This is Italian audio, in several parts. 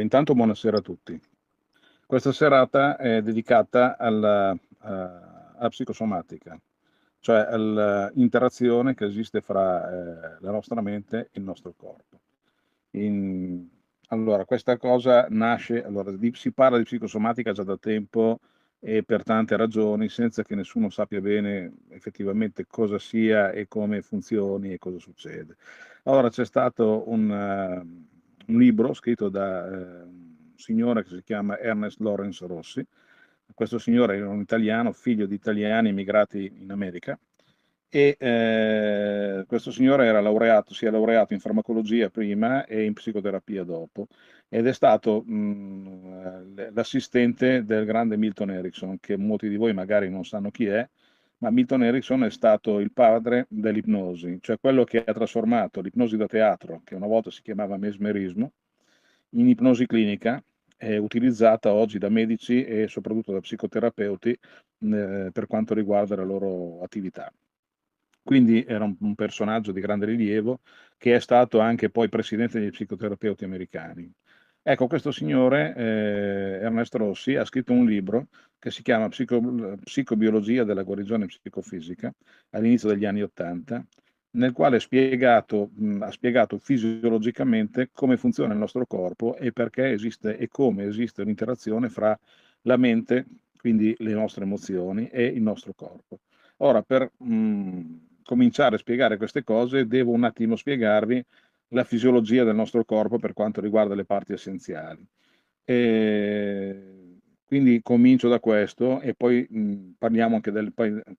Intanto buonasera a tutti. Questa serata è dedicata alla psicosomatica, cioè all'interazione che esiste fra la nostra mente e il nostro corpo. Allora, questa cosa nasce, si parla di psicosomatica già da tempo e per tante ragioni, senza che nessuno sappia bene effettivamente cosa sia e come funzioni e cosa succede. Allora, c'è stato un libro scritto da un signore che si chiama Ernest Lawrence Rossi. Questo signore era un italiano, figlio di italiani emigrati in America, e questo signore si è laureato in farmacologia prima e in psicoterapia dopo, ed è stato l'assistente del grande Milton Erickson, che molti di voi magari non sanno chi è, ma Milton Erickson è stato il padre dell'ipnosi, cioè quello che ha trasformato l'ipnosi da teatro, che una volta si chiamava mesmerismo, in ipnosi clinica, utilizzata oggi da medici e soprattutto da psicoterapeuti per quanto riguarda la loro attività. Quindi era un personaggio di grande rilievo, che è stato anche poi presidente degli psicoterapeuti americani. Ecco, questo signore, Ernesto Rossi, ha scritto un libro che si chiama Psicobiologia della guarigione psicofisica, all'inizio degli anni '80, nel quale ha spiegato fisiologicamente come funziona il nostro corpo e perché esiste e come esiste un'interazione fra la mente, quindi le nostre emozioni, e il nostro corpo. Ora, per cominciare a spiegare queste cose, devo un attimo spiegarvi la fisiologia del nostro corpo per quanto riguarda le parti essenziali. Quindi comincio da questo e poi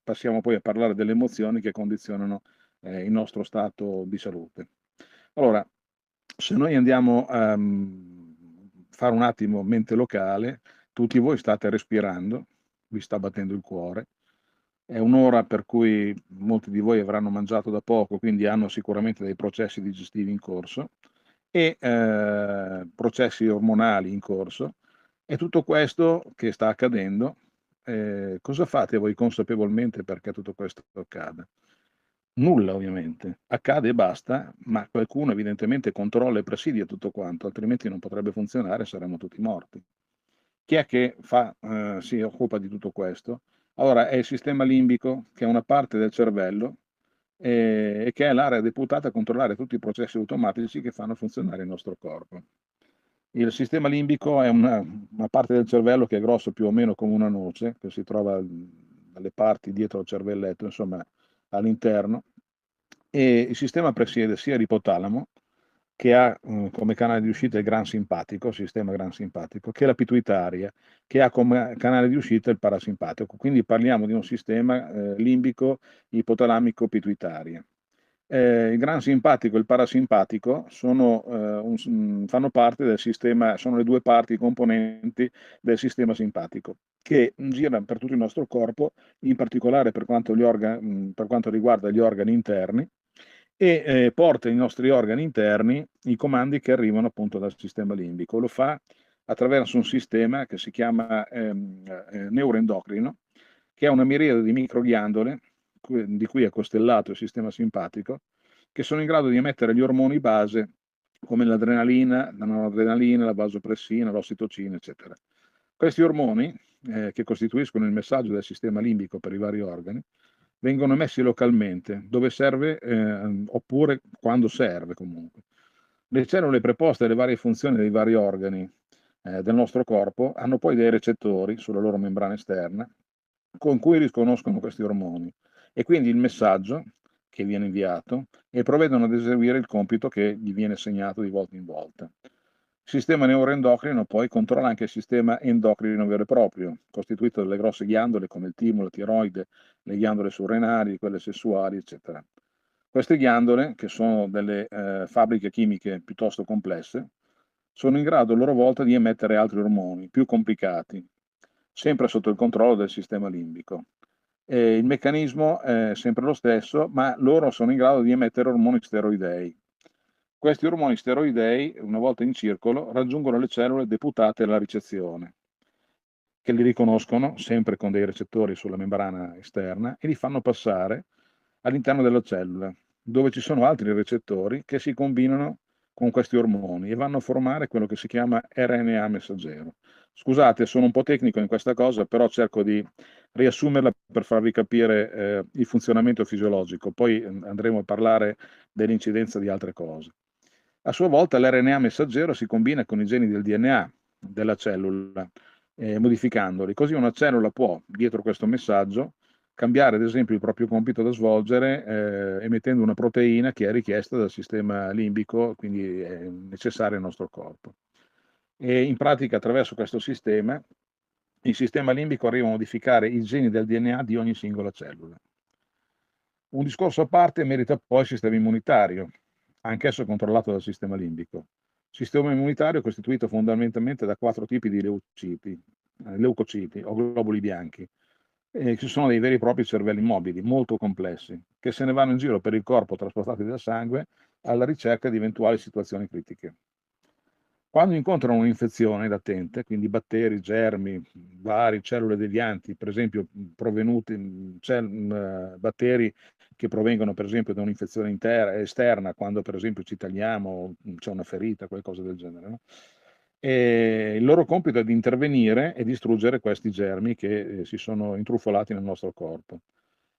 passiamo poi a parlare delle emozioni che condizionano il nostro stato di salute. Allora, se noi andiamo a fare un attimo mente locale, tutti voi state respirando, vi sta battendo il cuore. È un'ora per cui molti di voi avranno mangiato da poco, quindi hanno sicuramente dei processi digestivi in corso e processi ormonali in corso, e tutto questo che sta accadendo, cosa fate voi consapevolmente perché tutto questo accada? Nulla ovviamente, accade e basta, ma qualcuno evidentemente controlla e presidia tutto quanto, altrimenti non potrebbe funzionare, saremmo tutti morti. Chi è che si occupa di tutto questo? Allora, è il sistema limbico, che è una parte del cervello e che è l'area deputata a controllare tutti i processi automatici che fanno funzionare il nostro corpo. Il sistema limbico è una parte del cervello che è grosso più o meno come una noce, che si trova dalle parti dietro al cervelletto, insomma all'interno, e il sistema presiede sia l'ipotalamo, che ha come canale di uscita il gran simpatico, il sistema gran simpatico, che la pituitaria, che ha come canale di uscita il parasimpatico. Quindi parliamo di un sistema limbico, ipotalamico, pituitaria. Il gran simpatico e il parasimpatico fanno parte del sistema, sono le due parti componenti del sistema simpatico, che girano per tutto il nostro corpo, in particolare per quanto riguarda gli organi interni, e porta ai nostri organi interni i comandi che arrivano appunto dal sistema limbico. Lo fa attraverso un sistema che si chiama neuroendocrino, che ha una miriade di microghiandole di cui è costellato il sistema simpatico, che sono in grado di emettere gli ormoni base come l'adrenalina, la noradrenalina, la vasopressina, l'ossitocina, eccetera. Questi ormoni, che costituiscono il messaggio del sistema limbico per i vari organi, vengono emessi localmente, dove serve, oppure quando serve comunque. Le cellule preposte alle varie funzioni dei vari organi del nostro corpo hanno poi dei recettori sulla loro membrana esterna con cui riconoscono questi ormoni, e quindi il messaggio che viene inviato e provvedono ad eseguire il compito che gli viene assegnato di volta in volta. Il sistema neuroendocrino poi controlla anche il sistema endocrino vero e proprio, costituito dalle grosse ghiandole come il timo, la tiroide, le ghiandole surrenali, quelle sessuali, eccetera. Queste ghiandole, che sono delle fabbriche chimiche piuttosto complesse, sono in grado a loro volta di emettere altri ormoni più complicati, sempre sotto il controllo del sistema limbico. Il meccanismo è sempre lo stesso, ma loro sono in grado di emettere ormoni steroidei. Questi ormoni steroidei, una volta in circolo, raggiungono le cellule deputate alla ricezione, che li riconoscono sempre con dei recettori sulla membrana esterna e li fanno passare all'interno della cellula, dove ci sono altri recettori che si combinano con questi ormoni e vanno a formare quello che si chiama RNA messaggero. Scusate, sono un po' tecnico in questa cosa, però cerco di riassumerla per farvi capire il funzionamento fisiologico, poi andremo a parlare dell'incidenza di altre cose. A sua volta l'RNA messaggero si combina con i geni del DNA della cellula, modificandoli. Così una cellula può, dietro questo messaggio, cambiare ad esempio il proprio compito da svolgere emettendo una proteina che è richiesta dal sistema limbico, quindi è necessaria al nostro corpo. E in pratica attraverso questo sistema, il sistema limbico arriva a modificare i geni del DNA di ogni singola cellula. Un discorso a parte merita poi il sistema immunitario, anch'esso controllato dal sistema limbico. Il sistema immunitario è costituito fondamentalmente da 4 tipi di leucociti o globuli bianchi. Ci sono dei veri e propri cervelli mobili, molto complessi, che se ne vanno in giro per il corpo trasportati dal sangue alla ricerca di eventuali situazioni critiche. Quando incontrano un'infezione latente, quindi batteri, germi, vari cellule devianti, per esempio batteri che provengono per esempio da un'infezione esterna, quando per esempio ci tagliamo, c'è una ferita, qualcosa del genere, no? E il loro compito è di intervenire e distruggere questi germi che si sono intrufolati nel nostro corpo.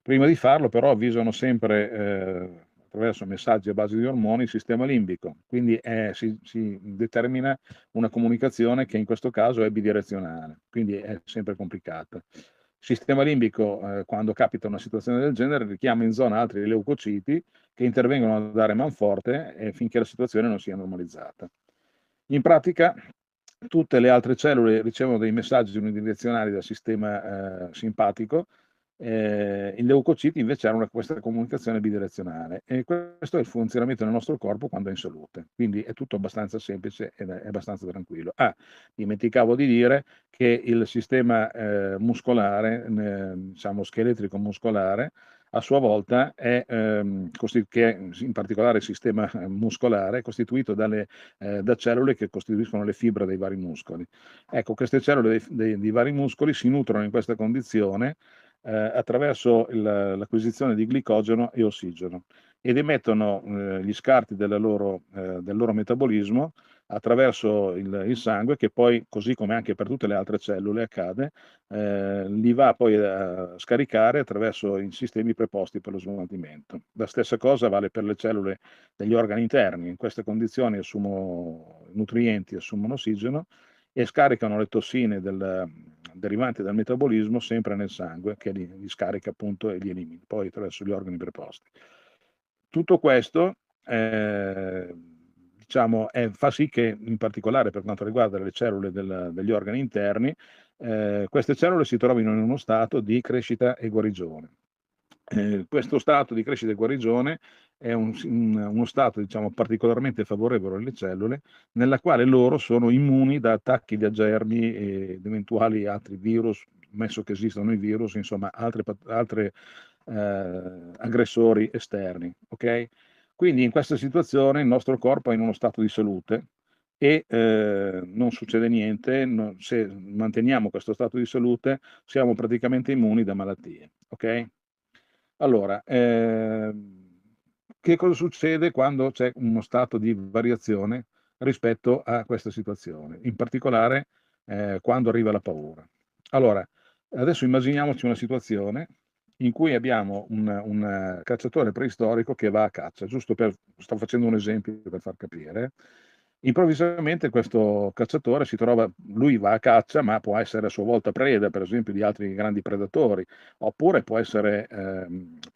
Prima di farlo però avvisano sempre attraverso messaggi a base di ormoni il sistema limbico, quindi si determina una comunicazione che in questo caso è bidirezionale, quindi è sempre complicata. Il sistema limbico, quando capita una situazione del genere, richiama in zona altri leucociti che intervengono a dare manforte finché la situazione non sia normalizzata. In pratica, tutte le altre cellule ricevono dei messaggi unidirezionali dal sistema simpatico, i leucociti invece hanno questa comunicazione bidirezionale e questo è il funzionamento del nostro corpo quando è in salute, quindi è tutto abbastanza semplice ed è abbastanza tranquillo. Dimenticavo di dire che il sistema muscolare, diciamo scheletrico muscolare, a sua volta che in particolare il sistema muscolare è costituito da cellule che costituiscono le fibre dei vari muscoli. Ecco, queste cellule dei vari muscoli si nutrono in questa condizione attraverso l'acquisizione di glicogeno e ossigeno ed emettono gli scarti del loro metabolismo attraverso il sangue che poi, così come anche per tutte le altre cellule accade, li va poi a scaricare attraverso i sistemi preposti per lo smaltimento. La stessa cosa vale per le cellule degli organi interni. In queste condizioni assumono nutrienti, assumono ossigeno e scaricano le tossine derivanti dal metabolismo sempre nel sangue, che li scarica appunto e li elimina, poi attraverso gli organi preposti. Tutto questo diciamo, fa sì che, in particolare per quanto riguarda le cellule degli organi interni, queste cellule si trovino in uno stato di crescita e guarigione. Questo stato di crescita e guarigione è uno stato diciamo, particolarmente favorevole alle cellule, nella quale loro sono immuni da attacchi da germi ed eventuali altri virus, messo che esistono i virus, insomma altri aggressori esterni. Okay? Quindi in questa situazione il nostro corpo è in uno stato di salute e non succede niente, se manteniamo questo stato di salute siamo praticamente immuni da malattie. Okay? Allora, che cosa succede quando c'è uno stato di variazione rispetto a questa situazione? In particolare, quando arriva la paura. Allora, adesso immaginiamoci una situazione in cui abbiamo un cacciatore preistorico che va a caccia, sto facendo un esempio per far capire. Improvvisamente questo cacciatore lui va a caccia, ma può essere a sua volta preda, per esempio, di altri grandi predatori, oppure può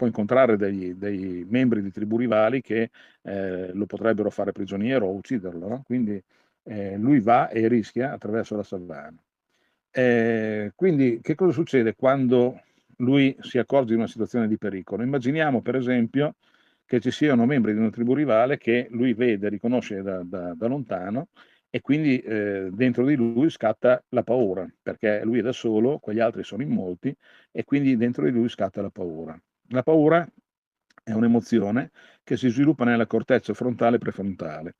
incontrare dei membri di tribù rivali che lo potrebbero fare prigioniero o ucciderlo, no? Quindi lui va e rischia attraverso la savana. Quindi che cosa succede quando lui si accorge di una situazione di pericolo? Immaginiamo per esempio che ci siano membri di una tribù rivale che lui vede, riconosce da lontano e quindi dentro di lui scatta la paura, perché lui è da solo, quegli altri sono in molti e quindi dentro di lui scatta la paura. La paura è un'emozione che si sviluppa nella corteccia frontale e prefrontale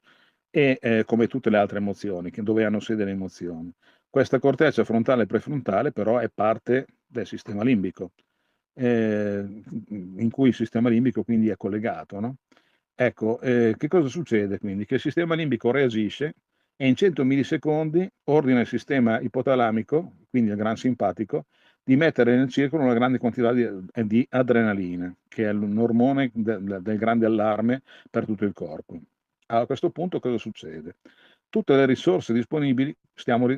e come tutte le altre emozioni, dove hanno sede le emozioni. Questa corteccia frontale e prefrontale però è parte del sistema limbico, in cui il sistema limbico quindi è collegato, no? Ecco, che cosa succede quindi? Che il sistema limbico reagisce e in 100 millisecondi ordina il sistema ipotalamico, quindi il gran simpatico, di mettere nel circolo una grande quantità di adrenalina, che è un ormone del grande allarme per tutto il corpo. A questo punto cosa succede? Tutte le risorse disponibili,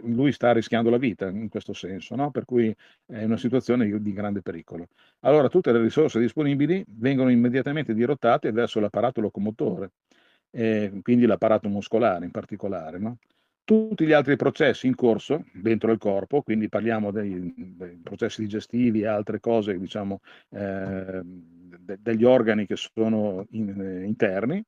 lui sta rischiando la vita in questo senso, no? Per cui è una situazione di grande pericolo. Allora tutte le risorse disponibili vengono immediatamente dirottate verso l'apparato locomotore, quindi l'apparato muscolare in particolare, no? Tutti gli altri processi in corso dentro il corpo, quindi parliamo dei processi digestivi e altre cose, diciamo, degli organi che sono interni,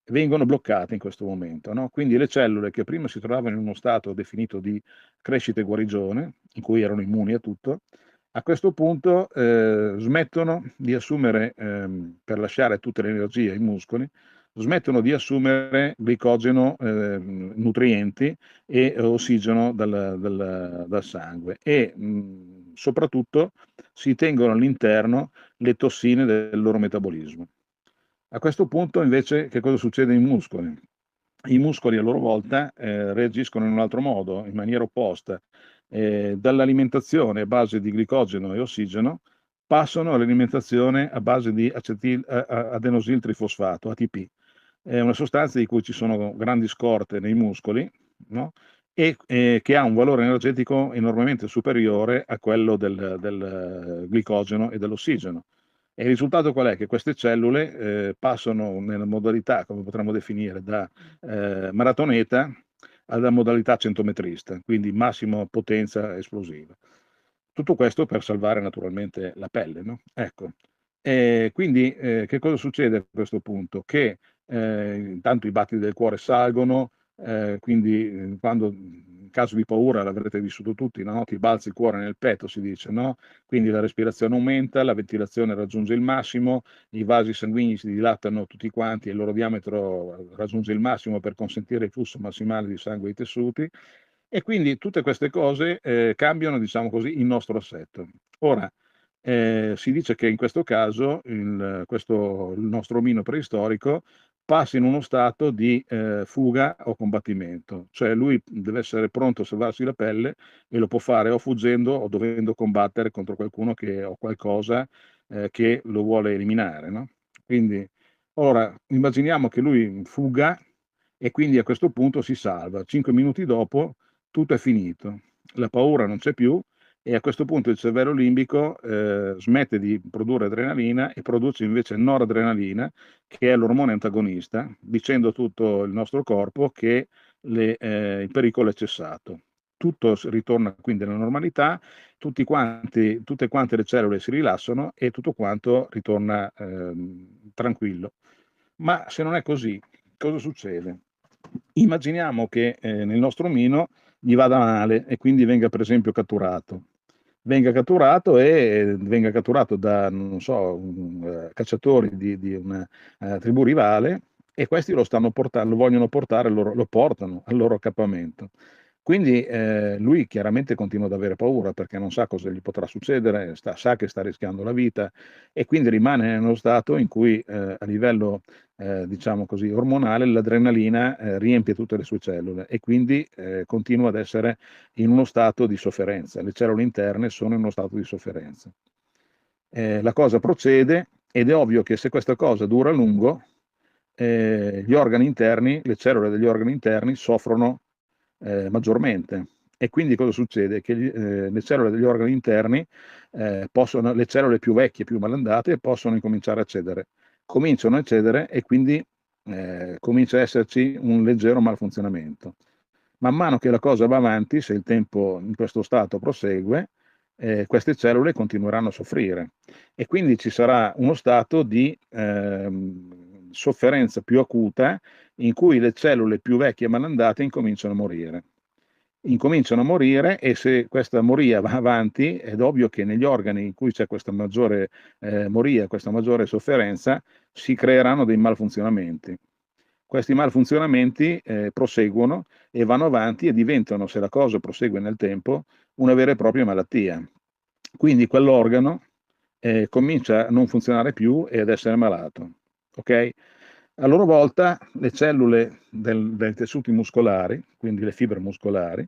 vengono bloccati in questo momento, no? Quindi le cellule che prima si trovavano in uno stato definito di crescita e guarigione, in cui erano immuni a tutto, a questo punto smettono di assumere, per lasciare tutte le energie ai muscoli, smettono di assumere glicogeno, nutrienti e ossigeno dal sangue e soprattutto si tengono all'interno le tossine del loro metabolismo. A questo punto invece che cosa succede ai muscoli? I muscoli a loro volta reagiscono in un altro modo, in maniera opposta. Dall'alimentazione a base di glicogeno e ossigeno passano all'alimentazione a base di adenosiltrifosfato, ATP. È una sostanza di cui ci sono grandi scorte nei muscoli, no? E che ha un valore energetico enormemente superiore a quello del glicogeno e dell'ossigeno. E il risultato qual è? Che queste cellule passano nella modalità, come potremmo definire, da maratoneta alla modalità centometrista, quindi massima potenza esplosiva. Tutto questo per salvare naturalmente la pelle, no? Ecco. Quindi che cosa succede a questo punto? Che intanto i battiti del cuore salgono, quindi quando in caso di paura l'avrete vissuto tutti, no? Ti balzi il cuore nel petto, si dice, no? Quindi la respirazione aumenta, la ventilazione raggiunge il massimo, i vasi sanguigni si dilatano tutti quanti e il loro diametro raggiunge il massimo per consentire il flusso massimale di sangue ai tessuti e quindi tutte queste cose cambiano, diciamo così, il nostro assetto. Ora, si dice che in questo caso il nostro omino preistorico passa in uno stato di fuga o combattimento, cioè lui deve essere pronto a salvarsi la pelle e lo può fare o fuggendo o dovendo combattere contro qualcuno o qualcosa che lo vuole eliminare, no? Quindi, ora immaginiamo che lui fuga e quindi a questo punto si salva. 5 minuti dopo tutto è finito, la paura non c'è più e a questo punto il cervello limbico smette di produrre adrenalina e produce invece noradrenalina, che è l'ormone antagonista, dicendo a tutto il nostro corpo che il pericolo è cessato. Tutto ritorna quindi alla normalità, tutte quante le cellule si rilassano e tutto quanto ritorna tranquillo. Ma se non è così, cosa succede? Immaginiamo che nel nostro omino gli vada male e quindi venga per esempio catturato. Venga catturato da, non so, cacciatori di una tribù rivale e questi lo vogliono portare, lo portano al loro accappamento. Quindi lui chiaramente continua ad avere paura perché non sa cosa gli potrà succedere, sa che sta rischiando la vita e quindi rimane in uno stato in cui a livello diciamo così, ormonale, l'adrenalina riempie tutte le sue cellule e quindi continua ad essere in uno stato di sofferenza. Le cellule interne sono in uno stato di sofferenza. La cosa procede ed è ovvio che se questa cosa dura a lungo, gli organi interni, le cellule degli organi interni soffrono maggiormente. E quindi cosa succede? Che le cellule degli organi interni le cellule più vecchie, più malandate, possono incominciare a cedere. Cominciano a cedere e quindi comincia a esserci un leggero malfunzionamento. Man mano che la cosa va avanti, se il tempo in questo stato prosegue, queste cellule continueranno a soffrire e quindi ci sarà uno stato di sofferenza più acuta in cui le cellule più vecchie e malandate incominciano a morire. Incominciano a morire e se questa moria va avanti, è ovvio che negli organi in cui c'è questa maggiore moria, questa maggiore sofferenza, si creeranno dei malfunzionamenti. Questi malfunzionamenti proseguono e vanno avanti e diventano, se la cosa prosegue nel tempo, una vera e propria malattia. Quindi quell'organo comincia a non funzionare più ed essere malato. Ok? A loro volta le cellule dei tessuti muscolari, quindi le fibre muscolari,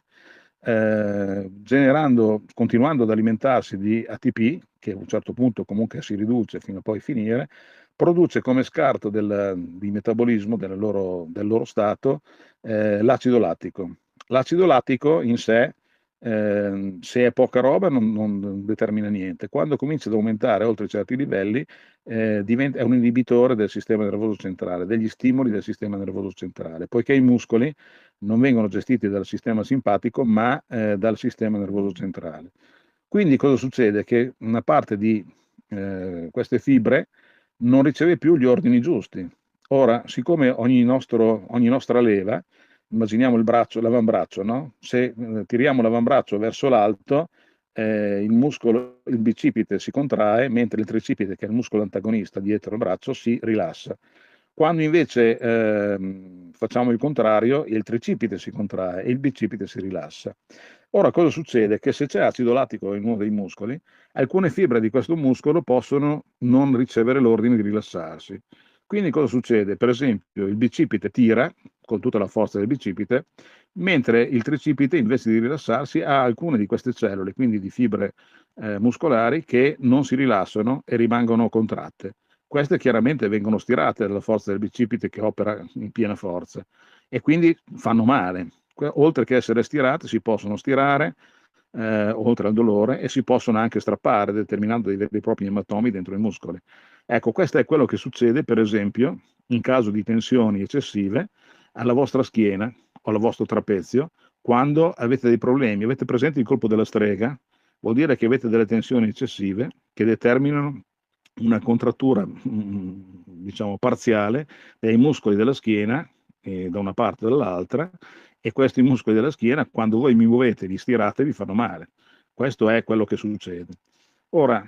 continuando ad alimentarsi di ATP, che a un certo punto comunque si riduce fino a poi finire, produce come scarto di metabolismo del loro stato l'acido lattico. L'acido lattico in sé, se è poca roba, non determina niente. Quando comincia ad aumentare oltre certi livelli, è un inibitore del sistema nervoso centrale, degli stimoli del sistema nervoso centrale, poiché i muscoli non vengono gestiti dal sistema simpatico, ma dal sistema nervoso centrale. Quindi cosa succede? Che una parte di queste fibre non riceve più gli ordini giusti. Ora, siccome ogni nostra leva, immaginiamo l'avambraccio, no? Se tiriamo l'avambraccio verso l'alto, il bicipite si contrae, mentre il tricipite, che è il muscolo antagonista dietro il braccio, si rilassa. Quando invece facciamo il contrario, il tricipite si contrae e il bicipite si rilassa. Ora, cosa succede? Che se c'è acido lattico in uno dei muscoli, alcune fibre di questo muscolo possono non ricevere l'ordine di rilassarsi. Quindi cosa succede? Per esempio, il bicipite tira con tutta la forza del bicipite, mentre il tricipite invece di rilassarsi ha alcune di queste cellule, quindi di fibre muscolari, che non si rilassano e rimangono contratte. Queste chiaramente vengono stirate dalla forza del bicipite che opera in piena forza e quindi fanno male. Oltre che essere stirate, si possono stirare, oltre al dolore, e si possono anche strappare, determinando dei veri e propri ematomi dentro i muscoli. Ecco, questo è quello che succede, per esempio, in caso di tensioni eccessive alla vostra schiena o al vostro trapezio, quando avete dei problemi. Avete presente il colpo della strega? Vuol dire che avete delle tensioni eccessive che determinano una contrattura, diciamo, parziale dei muscoli della schiena, da una parte o dall'altra, e questi muscoli della schiena, quando voi vi muovete, li stirate, vi fanno male. Questo è quello che succede. Ora,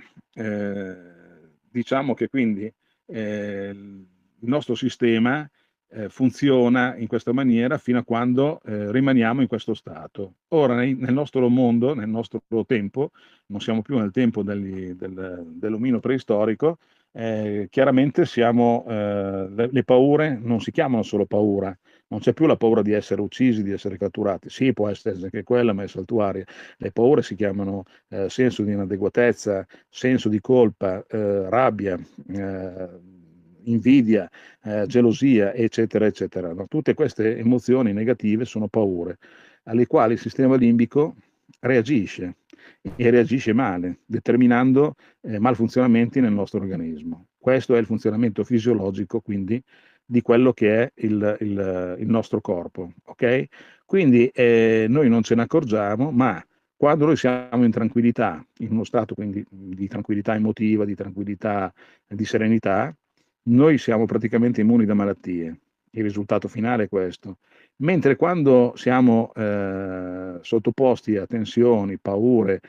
diciamo che quindi il nostro sistema funziona in questa maniera fino a quando rimaniamo in questo stato. Ora, nel nostro mondo, nel nostro tempo, non siamo più nel tempo dell'omino preistorico, chiaramente le paure non si chiamano solo paura, non c'è più la paura di essere uccisi, di essere catturati. Sì, può essere anche quella, ma è saltuaria. Le paure si chiamano senso di inadeguatezza, senso di colpa, rabbia, invidia, gelosia, eccetera, eccetera. No? Tutte queste emozioni negative sono paure, alle quali il sistema limbico reagisce e reagisce male, determinando malfunzionamenti nel nostro organismo. Questo è il funzionamento fisiologico, quindi, di quello che è il nostro corpo. Okay? Quindi noi non ce ne accorgiamo, ma quando noi siamo in tranquillità, in uno stato quindi di tranquillità emotiva, di tranquillità, di serenità, noi siamo praticamente immuni da malattie. Il risultato finale è questo. Mentre quando siamo sottoposti a tensioni, paure,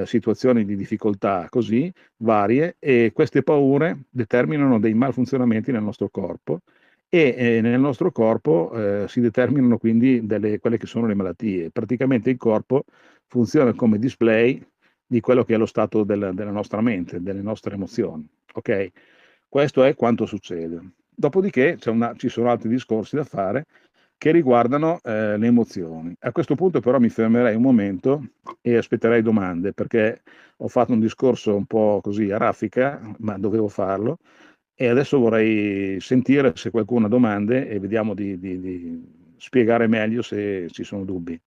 situazioni di difficoltà così varie, e queste paure determinano dei malfunzionamenti nel nostro corpo e nel nostro corpo si determinano quindi quelle che sono le malattie. Praticamente il corpo funziona come display di quello che è lo stato della nostra mente, delle nostre emozioni. Ok? Questo è quanto succede. Dopodiché ci sono altri discorsi da fare che riguardano le emozioni. A questo punto però mi fermerei un momento e aspetterei domande, perché ho fatto un discorso un po' così a raffica, ma dovevo farlo, e adesso vorrei sentire se qualcuno ha domande e vediamo di spiegare meglio se ci sono dubbi.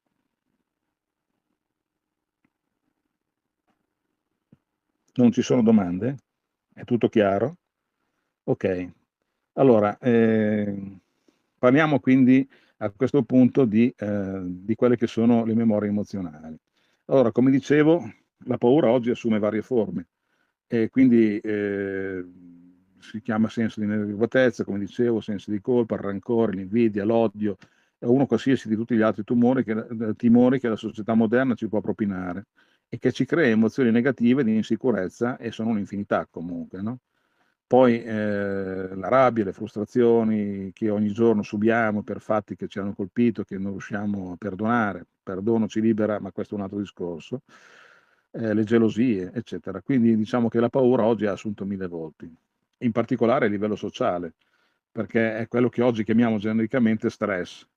Non ci sono domande? È tutto chiaro? Ok. Allora, parliamo quindi a questo punto di quelle che sono le memorie emozionali. Allora, come dicevo, la paura oggi assume varie forme e quindi si chiama senso di inadeguatezza, come dicevo, senso di colpa, il rancore, l'invidia, l'odio, e uno qualsiasi di tutti gli altri timori che la società moderna ci può propinare e che ci crea emozioni negative di insicurezza, e sono un'infinità comunque, no? Poi la rabbia, le frustrazioni che ogni giorno subiamo per fatti che ci hanno colpito, che non riusciamo a perdonare. Perdono ci libera, ma questo è un altro discorso. Le gelosie, eccetera. Quindi diciamo che la paura oggi ha assunto mille volti, in particolare a livello sociale, perché è quello che oggi chiamiamo genericamente stress,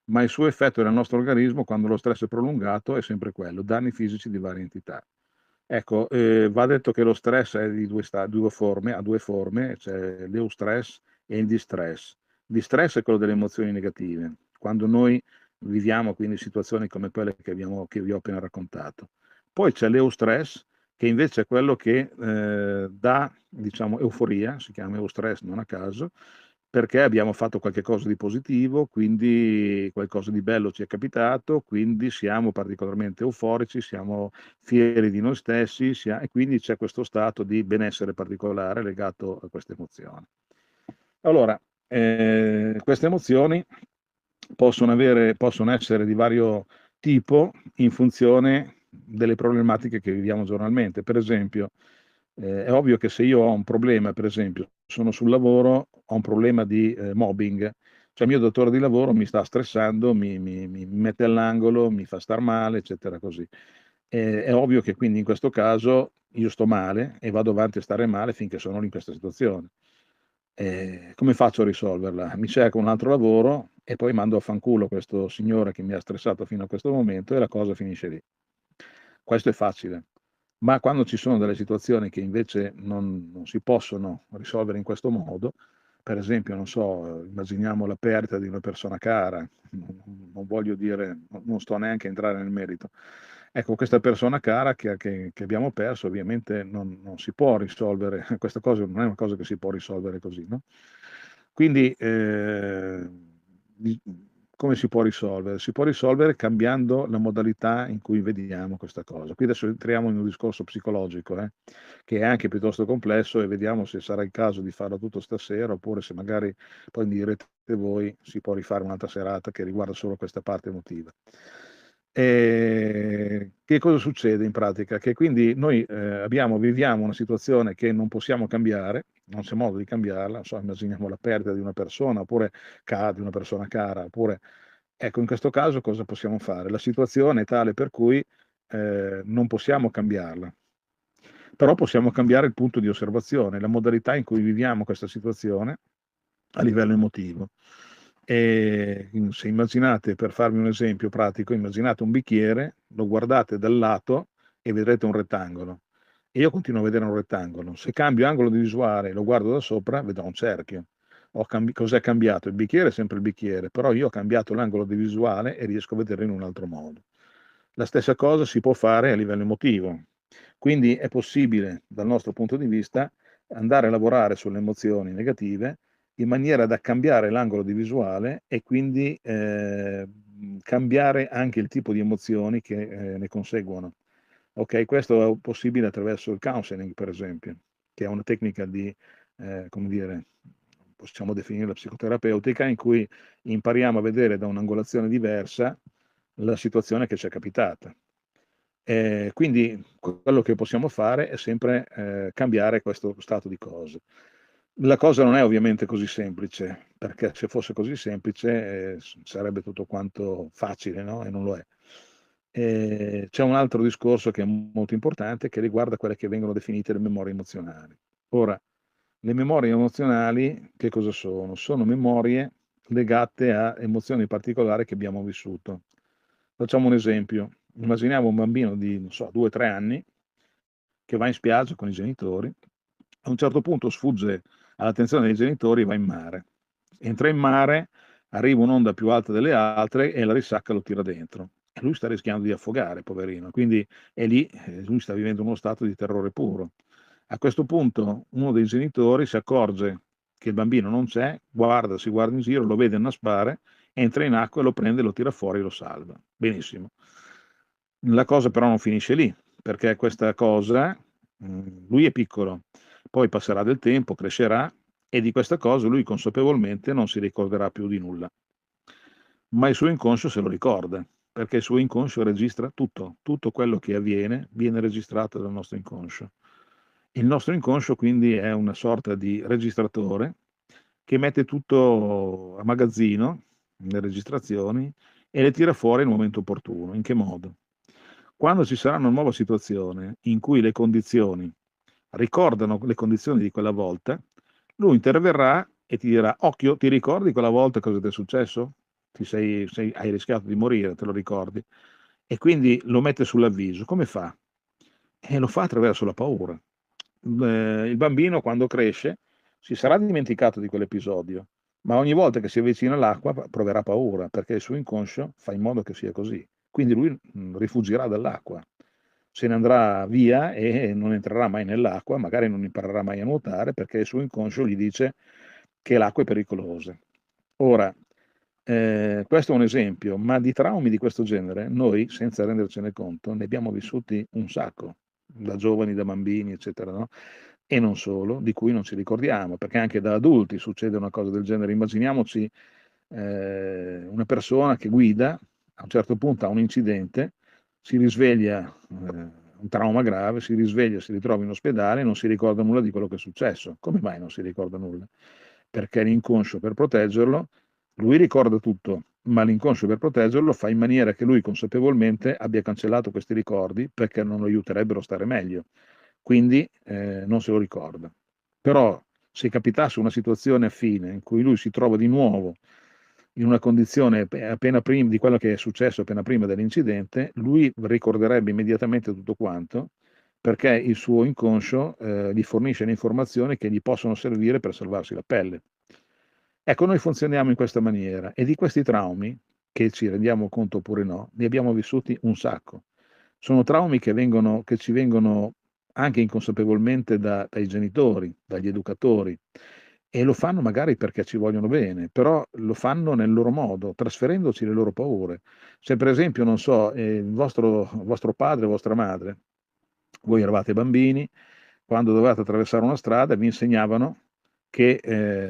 ma il suo effetto nel nostro organismo, quando lo stress è prolungato, è sempre quello, danni fisici di varia entità. Ecco, va detto che lo stress è di due forme, ha due forme, c'è l'eustress e il distress. Distress è quello delle emozioni negative, quando noi viviamo quindi situazioni come quelle che vi ho appena raccontato. Poi c'è l'eustress, che invece è quello che dà, diciamo, euforia, si chiama eustress non a caso, perché abbiamo fatto qualche cosa di positivo, quindi qualcosa di bello ci è capitato, quindi siamo particolarmente euforici, siamo fieri di noi stessi, e quindi c'è questo stato di benessere particolare legato a queste emozioni. Allora, queste emozioni possono essere di vario tipo in funzione delle problematiche che viviamo giornalmente. Per esempio, è ovvio che se io ho un problema, per esempio, sono sul lavoro, ho un problema di mobbing, cioè il mio datore di lavoro mi sta stressando, mi mette all'angolo, mi fa star male, eccetera, così. È ovvio che quindi in questo caso io sto male e vado avanti a stare male finché sono in questa situazione. Come faccio a risolverla? Mi cerco un altro lavoro e poi mando a fanculo questo signore che mi ha stressato fino a questo momento e la cosa finisce lì. Questo è facile, ma quando ci sono delle situazioni che invece non si possono risolvere in questo modo, per esempio, non so, immaginiamo la perdita di una persona cara, non voglio dire, non sto neanche a entrare nel merito. Ecco, questa persona cara che abbiamo perso, ovviamente non si può risolvere, questa cosa non è una cosa che si può risolvere così, no? Quindi, di- come si può risolvere? Si può risolvere cambiando la modalità in cui vediamo questa cosa. Qui adesso entriamo in un discorso psicologico, che è anche piuttosto complesso e vediamo se sarà il caso di farlo tutto stasera oppure se magari poi mi direte voi si può rifare un'altra serata che riguarda solo questa parte emotiva. Che cosa succede in pratica? Che quindi noi viviamo una situazione che non possiamo cambiare, non c'è modo di cambiarla, non so, immaginiamo la perdita di una persona oppure di una persona cara, oppure ecco, in questo caso cosa possiamo fare? La situazione è tale per cui non possiamo cambiarla, però possiamo cambiare il punto di osservazione, la modalità in cui viviamo questa situazione a livello emotivo. Se immaginate, per farvi un esempio pratico, immaginate un bicchiere, lo guardate dal lato e vedrete un rettangolo. E io continuo a vedere un rettangolo. Se cambio angolo di visuale e lo guardo da sopra, vedrò un cerchio. Cos'è cambiato? Il bicchiere è sempre il bicchiere, però io ho cambiato l'angolo di visuale e riesco a vederlo in un altro modo. La stessa cosa si può fare a livello emotivo. Quindi è possibile, dal nostro punto di vista, andare a lavorare sulle emozioni negative in maniera da cambiare l'angolo di visuale e quindi cambiare anche il tipo di emozioni che ne conseguono. Ok, questo è possibile attraverso il counseling, per esempio, che è una tecnica di, come dire, possiamo definirla psicoterapeutica, in cui impariamo a vedere da un'angolazione diversa la situazione che ci è capitata. Quindi quello che possiamo fare è sempre cambiare questo stato di cose. La cosa non è ovviamente così semplice, perché se fosse così semplice sarebbe tutto quanto facile, no? E non lo è. C'è un altro discorso che è molto importante che riguarda quelle che vengono definite le memorie emozionali. Ora, le memorie emozionali che cosa sono? Sono memorie legate a emozioni particolari che abbiamo vissuto. Facciamo un esempio. Immaginiamo un bambino di, non so, 2-3 anni che va in spiaggia con i genitori, a un certo punto sfugge all'attenzione dei genitori e va in mare. Entra in mare, arriva un'onda più alta delle altre e la risacca lo tira dentro. E lui sta rischiando di affogare, poverino. Quindi è lì, lui sta vivendo uno stato di terrore puro. A questo punto uno dei genitori si accorge che il bambino non c'è, si guarda in giro, lo vede annaspare, entra in acqua e lo prende, lo tira fuori e lo salva. Benissimo. La cosa però non finisce lì, perché questa cosa, lui è piccolo, poi passerà del tempo, crescerà e di questa cosa lui consapevolmente non si ricorderà più di nulla. Ma il suo inconscio se lo ricorda, perché il suo inconscio registra tutto, tutto quello che avviene viene registrato dal nostro inconscio. Il nostro inconscio quindi è una sorta di registratore che mette tutto a magazzino, le registrazioni, e le tira fuori nel momento opportuno. In che modo? Quando ci sarà una nuova situazione in cui le condizioni ricordano le condizioni di quella volta, lui interverrà e ti dirà: occhio, ti ricordi quella volta cosa ti è successo? Hai rischiato di morire, te lo ricordi? E quindi lo mette sull'avviso. Come fa? Lo fa attraverso la paura. Il bambino quando cresce si sarà dimenticato di quell'episodio, ma ogni volta che si avvicina all'acqua proverà paura, perché il suo inconscio fa in modo che sia così. Quindi lui rifugirà dall'acqua, se ne andrà via e non entrerà mai nell'acqua, magari non imparerà mai a nuotare perché il suo inconscio gli dice che l'acqua è pericolosa. Ora, questo è un esempio, ma di traumi di questo genere noi, senza rendercene conto, ne abbiamo vissuti un sacco, da giovani, da bambini, eccetera, no? E non solo, di cui non ci ricordiamo, perché anche da adulti succede una cosa del genere. Immaginiamoci una persona che guida, a un certo punto ha un incidente, si risveglia, un trauma grave, si risveglia, si ritrova in ospedale e non si ricorda nulla di quello che è successo. Come mai non si ricorda nulla? Perché l'inconscio, per proteggerlo, lui ricorda tutto, ma l'inconscio, per proteggerlo, fa in maniera che lui consapevolmente abbia cancellato questi ricordi perché non lo aiuterebbero a stare meglio. Quindi non se lo ricorda. Però se capitasse una situazione affine in cui lui si trova di nuovo in una condizione appena prima di quello che è successo appena prima dell'incidente, lui ricorderebbe immediatamente tutto quanto, perché il suo inconscio gli fornisce le informazioni che gli possono servire per salvarsi la pelle. Ecco, noi funzioniamo in questa maniera e di questi traumi, che ci rendiamo conto oppure no, ne abbiamo vissuti un sacco. Sono traumi che ci vengono anche inconsapevolmente dai genitori, dagli educatori, e lo fanno magari perché ci vogliono bene, però lo fanno nel loro modo, trasferendoci le loro paure. Se per esempio, non so, vostro padre, vostra madre, voi eravate bambini, quando dovevate attraversare una strada vi insegnavano che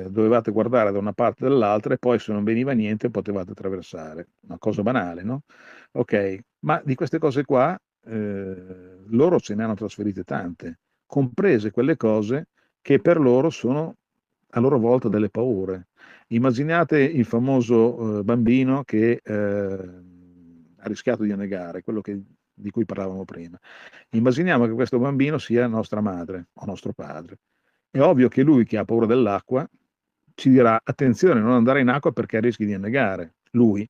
dovevate guardare da una parte e dall'altra e poi se non veniva niente potevate attraversare. Una cosa banale, no? Ok, ma di queste cose qua loro ce ne hanno trasferite tante, comprese quelle cose che per loro sono a loro volta delle paure. Immaginate il famoso bambino che ha rischiato di annegare, di cui parlavamo prima. Immaginiamo che questo bambino sia nostra madre o nostro padre. È ovvio che lui, che ha paura dell'acqua, ci dirà: attenzione, non andare in acqua perché rischi di annegare. Lui.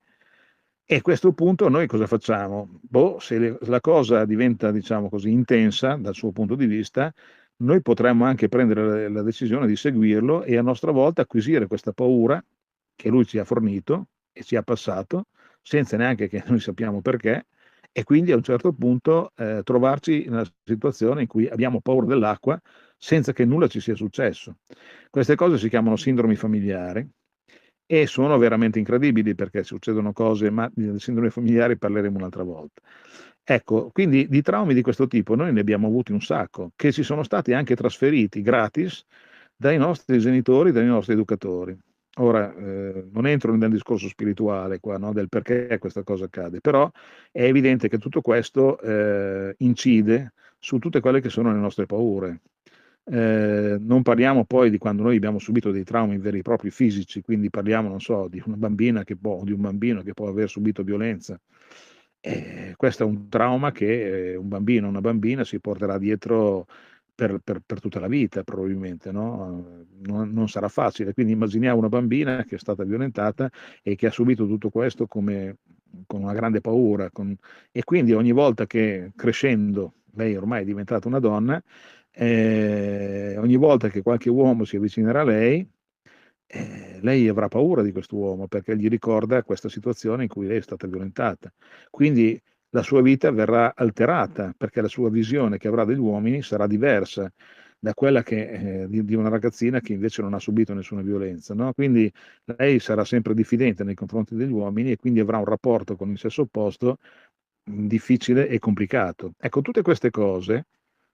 E a questo punto noi cosa facciamo? Boh, se la cosa diventa, diciamo così, intensa dal suo punto di vista, noi potremmo anche prendere la decisione di seguirlo e a nostra volta acquisire questa paura che lui ci ha fornito e ci ha passato, senza neanche che noi sappiamo perché, e quindi a un certo punto trovarci in una situazione in cui abbiamo paura dell'acqua senza che nulla ci sia successo. Queste cose si chiamano sindromi familiari e sono veramente incredibili perché succedono cose, ma di sindrome familiari parleremo un'altra volta. Ecco, quindi di traumi di questo tipo noi ne abbiamo avuti un sacco, che ci sono stati anche trasferiti gratis dai nostri genitori, dai nostri educatori. Ora, non entro nel discorso spirituale qua, no, del perché questa cosa accade, però è evidente che tutto questo incide su tutte quelle che sono le nostre paure. Non parliamo poi di quando noi abbiamo subito dei traumi veri e propri fisici, quindi parliamo, non so, di una bambina di un bambino che può aver subito violenza. Questo è un trauma che un bambino o una bambina si porterà dietro per tutta la vita, probabilmente, no? Non sarà facile. Quindi immaginiamo una bambina che è stata violentata e che ha subito tutto questo con una grande paura. E quindi ogni volta che crescendo, lei ormai è diventata una donna, ogni volta che qualche uomo si avvicinerà a lei, lei avrà paura di quest'uomo perché gli ricorda questa situazione in cui lei è stata violentata. Quindi la sua vita verrà alterata perché la sua visione che avrà degli uomini sarà diversa da quella di una ragazzina che invece non ha subito nessuna violenza, no? Quindi lei sarà sempre diffidente nei confronti degli uomini e quindi avrà un rapporto con il sesso opposto difficile e complicato. Ecco, tutte queste cose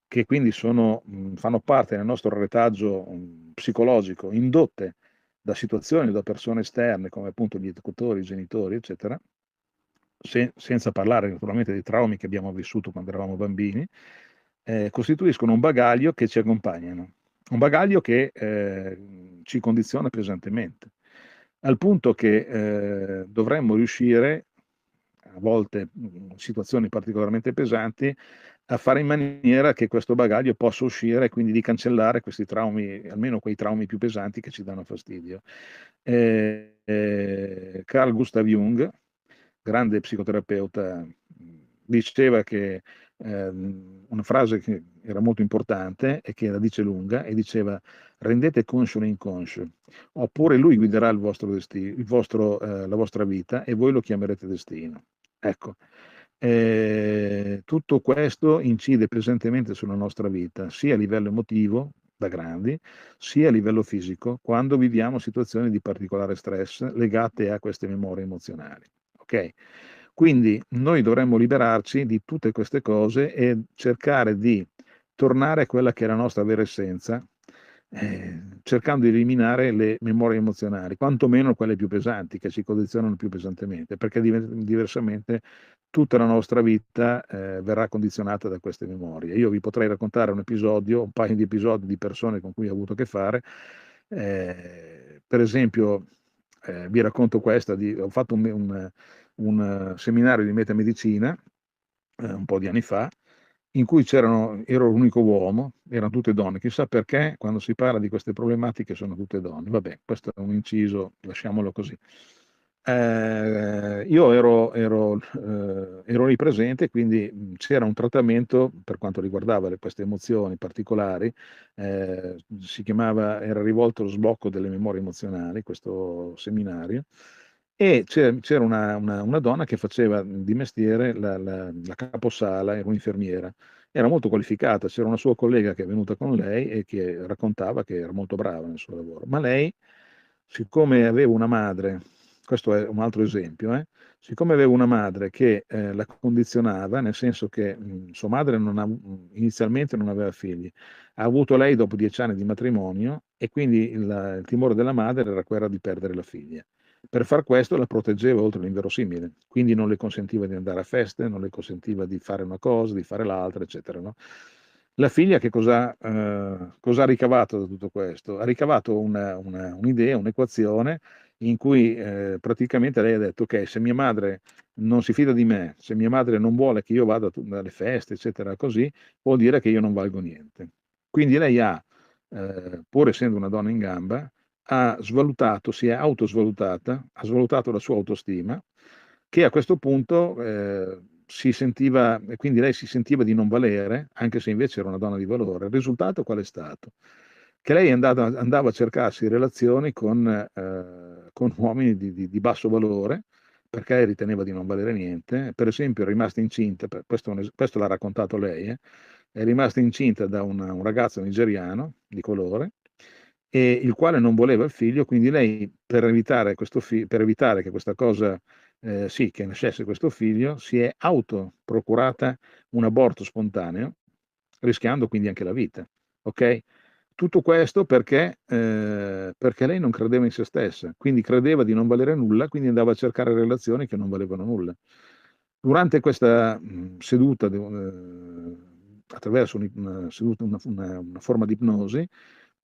che quindi fanno parte del nostro retaggio psicologico, indotte da situazioni, da persone esterne, come appunto gli educatori, i genitori, eccetera, senza parlare naturalmente dei traumi che abbiamo vissuto quando eravamo bambini, costituiscono un bagaglio che ci accompagnano, un bagaglio che ci condiziona pesantemente, al punto che dovremmo riuscire, a volte in situazioni particolarmente pesanti, a fare in maniera che questo bagaglio possa uscire e quindi di cancellare questi traumi, almeno quei traumi più pesanti che ci danno fastidio. Carl Gustav Jung, grande psicoterapeuta, diceva che una frase che era molto importante e che la dice lunga, e diceva: rendete conscio l'inconscio, oppure lui guiderà il vostro destino, la vostra vita, e voi lo chiamerete destino. Ecco, tutto questo incide pesantemente sulla nostra vita, sia a livello emotivo, da grandi, sia a livello fisico, quando viviamo situazioni di particolare stress legate a queste memorie emozionali. Ok? Quindi noi dovremmo liberarci di tutte queste cose e cercare di tornare a quella che è la nostra vera essenza, cercando di eliminare le memorie emozionali, quantomeno quelle più pesanti, che ci condizionano più pesantemente, perché diversamente tutta la nostra vita verrà condizionata da queste memorie. Io vi potrei raccontare un paio di episodi di persone con cui ho avuto a che fare. Per esempio, vi racconto ho fatto un seminario di metamedicina un po' di anni fa, in cui ero l'unico uomo, erano tutte donne. Chissà perché quando si parla di queste problematiche sono tutte donne. Vabbè, questo è un inciso, lasciamolo così. Io ero lì presente, quindi c'era un trattamento per quanto riguardava queste emozioni particolari, era rivolto allo sblocco delle memorie emozionali, questo seminario, e c'era una donna che faceva di mestiere la caposala, era un'infermiera, era molto qualificata, c'era una sua collega che è venuta con lei e che raccontava che era molto brava nel suo lavoro, ma lei, siccome aveva una madre, questo è un altro esempio, siccome aveva una madre che la condizionava, nel senso che sua madre inizialmente non aveva figli, ha avuto lei dopo 10 anni di matrimonio, e quindi il timore della madre era quello di perdere la figlia. Per far questo la proteggeva oltre l'inverosimile, quindi non le consentiva di andare a feste, non le consentiva di fare una cosa, di fare l'altra, eccetera, no? La figlia che cosa ha ricavato da tutto questo? Ha ricavato un'idea, un'equazione in cui praticamente lei ha detto: ok, se mia madre non si fida di me, se mia madre non vuole che io vada alle feste, eccetera, così, vuol dire che io non valgo niente. Quindi lei pur essendo una donna in gamba, si è autosvalutata, ha svalutato la sua autostima, che a questo punto si sentiva, e quindi lei si sentiva di non valere, anche se invece era una donna di valore. Il risultato qual è stato? Che lei andava a cercarsi relazioni con uomini di basso valore, perché riteneva di non valere niente. Per esempio è rimasta incinta, questo l'ha raccontato lei, è rimasta incinta da un ragazzo nigeriano di colore, e il quale non voleva il figlio, quindi lei, per evitare che questa cosa, sì, che nascesse questo figlio, si è autoprocurata un aborto spontaneo, rischiando quindi anche la vita. Ok? Tutto questo perché lei non credeva in se stessa, quindi credeva di non valere nulla, quindi andava a cercare relazioni che non valevano nulla. Durante questa seduta, attraverso una forma di ipnosi,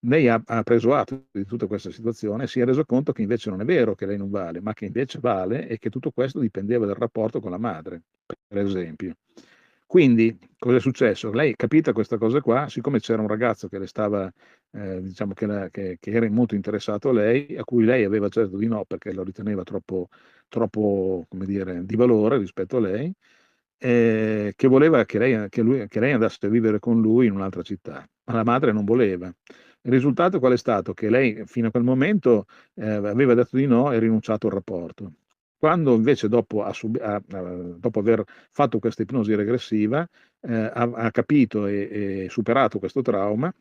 lei ha preso atto di tutta questa situazione e si è reso conto che invece non è vero che lei non vale, ma che invece vale, e che tutto questo dipendeva dal rapporto con la madre, per esempio. Quindi, cosa è successo? Lei, capita questa cosa qua, siccome c'era un ragazzo che le stava, diciamo che era molto interessato a lei, a cui lei aveva già detto di no perché lo riteneva troppo, come dire, di valore rispetto a lei, che voleva che lei andasse a vivere con lui in un'altra città, ma la madre non voleva. Il risultato qual è stato? Che lei fino a quel momento aveva detto di no e rinunciato al rapporto. Quando invece dopo aver fatto questa ipnosi regressiva, ha capito e superato questo trauma,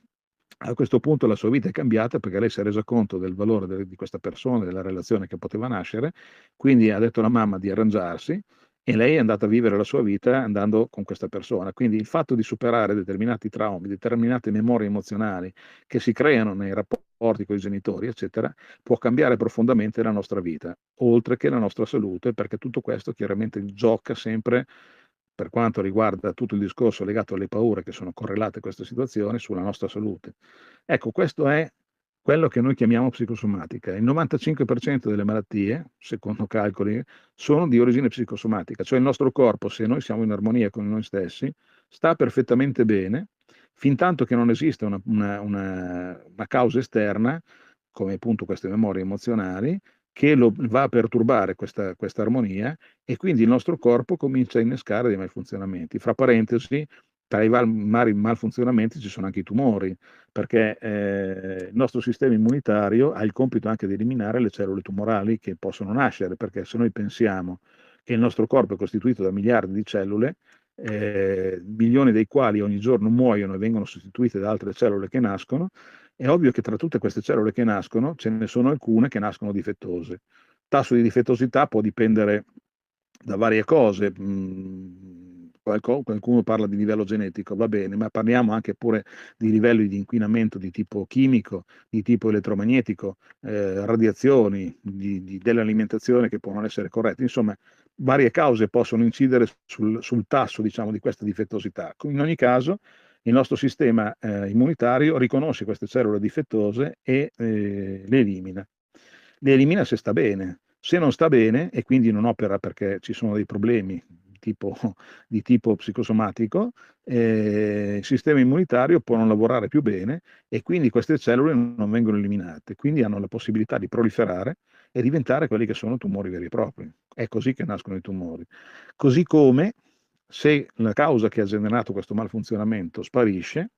a questo punto la sua vita è cambiata, perché lei si è resa conto del valore di questa persona, della relazione che poteva nascere, quindi ha detto alla mamma di arrangiarsi, e lei è andata a vivere la sua vita andando con questa persona. Quindi il fatto di superare determinati traumi, determinate memorie emozionali che si creano nei rapporti con i genitori, eccetera, può cambiare profondamente la nostra vita, oltre che la nostra salute, perché tutto questo chiaramente gioca sempre, per quanto riguarda tutto il discorso legato alle paure che sono correlate a questa situazione, sulla nostra salute. Ecco, questo è quello che noi chiamiamo psicosomatica. Il 95% delle malattie, secondo calcoli, sono di origine psicosomatica, cioè il nostro corpo, se noi siamo in armonia con noi stessi, sta perfettamente bene, fintanto che non esiste una causa esterna, come appunto queste memorie emozionali, che lo va a perturbare questa armonia, e quindi il nostro corpo comincia a innescare dei malfunzionamenti. Fra parentesi, tra i vari malfunzionamenti ci sono anche i tumori, perché il nostro sistema immunitario ha il compito anche di eliminare le cellule tumorali che possono nascere, perché se noi pensiamo che il nostro corpo è costituito da miliardi di cellule, milioni dei quali ogni giorno muoiono e vengono sostituite da altre cellule che nascono, è ovvio che tra tutte queste cellule che nascono ce ne sono alcune che nascono difettose. Il tasso di difettosità può dipendere da varie cose. Qualcuno parla di livello genetico, va bene, ma parliamo anche pure di livelli di inquinamento di tipo chimico, di tipo elettromagnetico, radiazioni, dell'alimentazione che può non essere corretta. Insomma, varie cause possono incidere sul tasso, diciamo, di questa difettosità. In ogni caso, il nostro sistema immunitario riconosce queste cellule difettose e le elimina. Le elimina se sta bene. Se non sta bene e quindi non opera perché ci sono dei problemi tipo, di tipo psicosomatico, il sistema immunitario può non lavorare più bene e quindi queste cellule non vengono eliminate, quindi hanno la possibilità di proliferare e diventare quelli che sono tumori veri e propri. È così che nascono i tumori. Così come, se la causa che ha generato questo malfunzionamento sparisce,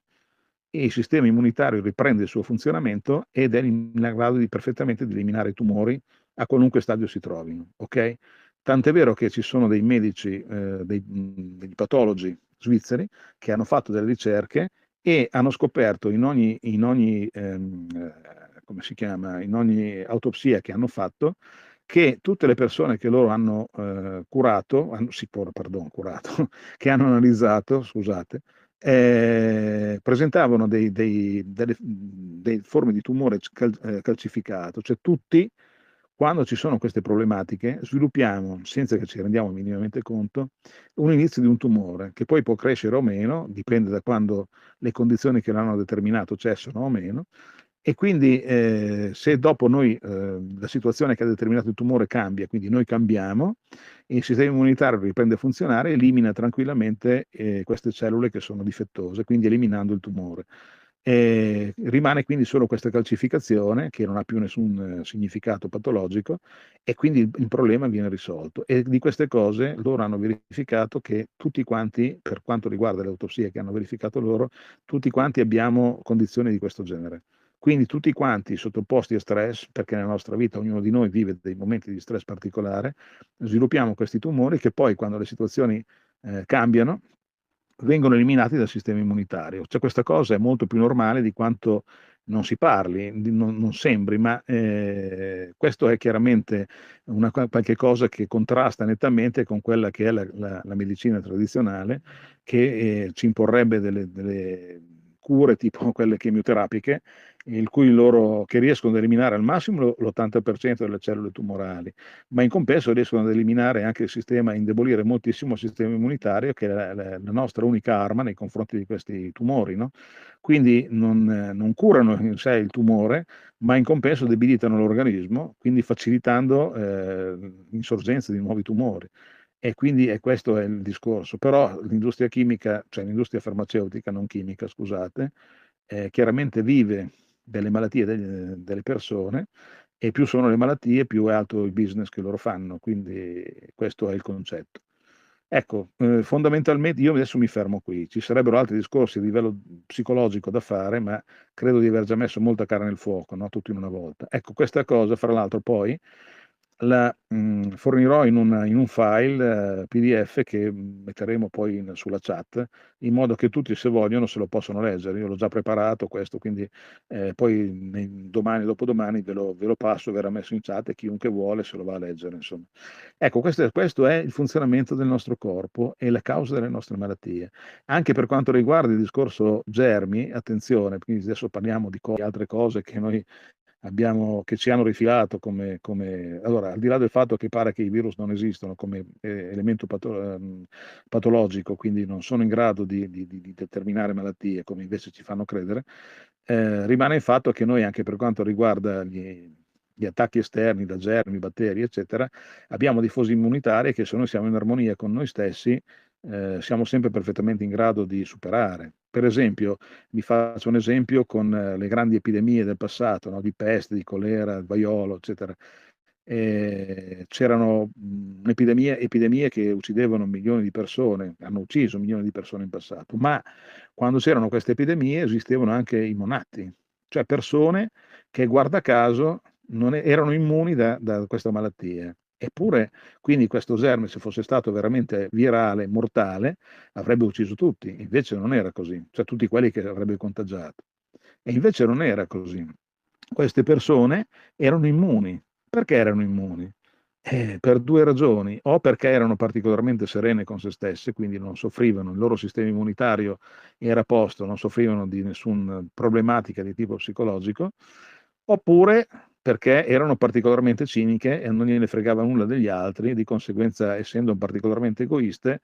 e il sistema immunitario riprende il suo funzionamento ed è in grado perfettamente di eliminare i tumori a qualunque stadio si trovino. Okay? Tant'è vero che ci sono dei medici, dei patologi svizzeri che hanno fatto delle ricerche e hanno scoperto come si chiama, in ogni autopsia che hanno fatto, che tutte le persone che loro hanno curato, curato, che hanno analizzato, scusate, presentavano delle forme di tumore calcificato, cioè tutti, quando ci sono queste problematiche, sviluppiamo, senza che ci rendiamo minimamente conto, un inizio di un tumore, che poi può crescere o meno, dipende da quando le condizioni che l'hanno determinato cessano o meno, e quindi se dopo noi la situazione che ha determinato il tumore cambia, quindi noi cambiamo, il sistema immunitario riprende a funzionare, elimina tranquillamente queste cellule che sono difettose, quindi eliminando il tumore. Rimane quindi solo questa calcificazione che non ha più nessun significato patologico, e quindi il problema viene risolto. E di queste cose loro hanno verificato che tutti quanti, per quanto riguarda le autopsie che hanno verificato loro, tutti quanti abbiamo condizioni di questo genere. Quindi tutti quanti sottoposti a stress, perché nella nostra vita ognuno di noi vive dei momenti di stress particolare, sviluppiamo questi tumori che poi, quando le situazioni cambiano, vengono eliminati dal sistema immunitario. Cioè, questa cosa è molto più normale di quanto non si parli, non sembri, ma questo è chiaramente qualche cosa che contrasta nettamente con quella che è la medicina tradizionale, che ci imporrebbe delle cure tipo quelle chemioterapiche, che riescono ad eliminare al massimo l'80% delle cellule tumorali, ma in compenso riescono ad eliminare anche il sistema, a indebolire moltissimo il sistema immunitario, che è la nostra unica arma nei confronti di questi tumori, no? Quindi non curano in sé il tumore, ma in compenso debilitano l'organismo, quindi facilitando l'insorgenza di nuovi tumori. E quindi questo è il discorso. Però l'industria chimica, cioè l'industria farmaceutica, non chimica, scusate, chiaramente vive delle malattie delle persone, e più sono le malattie, più è alto il business che loro fanno, quindi questo è il concetto. Ecco, fondamentalmente io adesso mi fermo qui. Ci sarebbero altri discorsi a livello psicologico da fare, ma credo di aver già messo molta carne nel fuoco, no, tutto in una volta. Ecco, questa cosa, fra l'altro, poi la fornirò in un file PDF che metteremo poi sulla chat, in modo che tutti, se vogliono, se lo possono leggere. Io l'ho già preparato questo, quindi poi domani, dopodomani ve lo passo, verrà messo in chat e chiunque vuole se lo va a leggere, insomma. Ecco, questo è il funzionamento del nostro corpo e la causa delle nostre malattie. Anche per quanto riguarda il discorso germi, attenzione, quindi adesso parliamo di altre cose che noi che ci hanno rifilato allora, al di là del fatto che pare che i virus non esistono come elemento patologico, quindi non sono in grado di determinare malattie come invece ci fanno credere, rimane il fatto che noi, anche per quanto riguarda gli attacchi esterni da germi, batteri, eccetera, abbiamo difese immunitarie che, se noi siamo in armonia con noi stessi, siamo sempre perfettamente in grado di superare. Per esempio, vi faccio un esempio con le grandi epidemie del passato, no? Di peste, di colera, vaiolo, eccetera. C'erano epidemie che uccidevano milioni di persone, hanno ucciso milioni di persone in passato, ma quando c'erano queste epidemie esistevano anche i monatti, cioè persone che, guarda caso, erano immuni da questa malattia. Eppure, quindi, questo germe, se fosse stato veramente virale, mortale, avrebbe ucciso tutti. Invece non era così, cioè tutti quelli che avrebbe contagiato. E invece non era così. Queste persone erano immuni. Perché erano immuni? Per due ragioni: o perché erano particolarmente serene con se stesse, quindi non soffrivano, il loro sistema immunitario era a posto, non soffrivano di nessuna problematica di tipo psicologico, oppure perché erano particolarmente ciniche e non gliene fregava nulla degli altri, e di conseguenza, essendo particolarmente egoiste,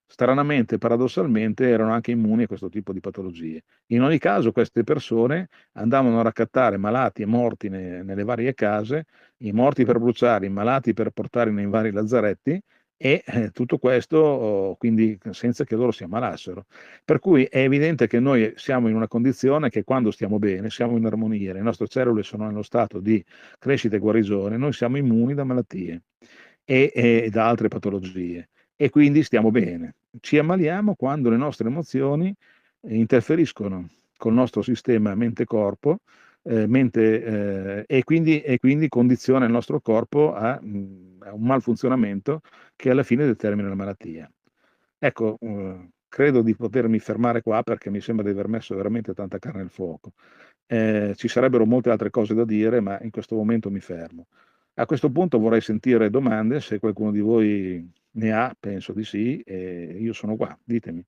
stranamente, paradossalmente, erano anche immuni a questo tipo di patologie. In ogni caso, queste persone andavano a raccattare malati e morti nelle varie case, i morti per bruciare, i malati per portare nei vari lazzaretti, e tutto questo, quindi, senza che loro si ammalassero. Per cui è evidente che noi siamo in una condizione che, quando stiamo bene, siamo in armonia, le nostre cellule sono nello stato di crescita e guarigione, noi siamo immuni da malattie e da altre patologie, e quindi stiamo bene. Ci ammaliamo quando le nostre emozioni interferiscono col nostro sistema mente-corpo, e quindi condiziona il nostro corpo a un malfunzionamento che alla fine determina la malattia. Ecco, credo di potermi fermare qua, perché mi sembra di aver messo veramente tanta carne al fuoco. Ci sarebbero molte altre cose da dire, ma in questo momento mi fermo. A questo punto vorrei sentire domande, se qualcuno di voi ne ha, penso di sì, e io sono qua, ditemi.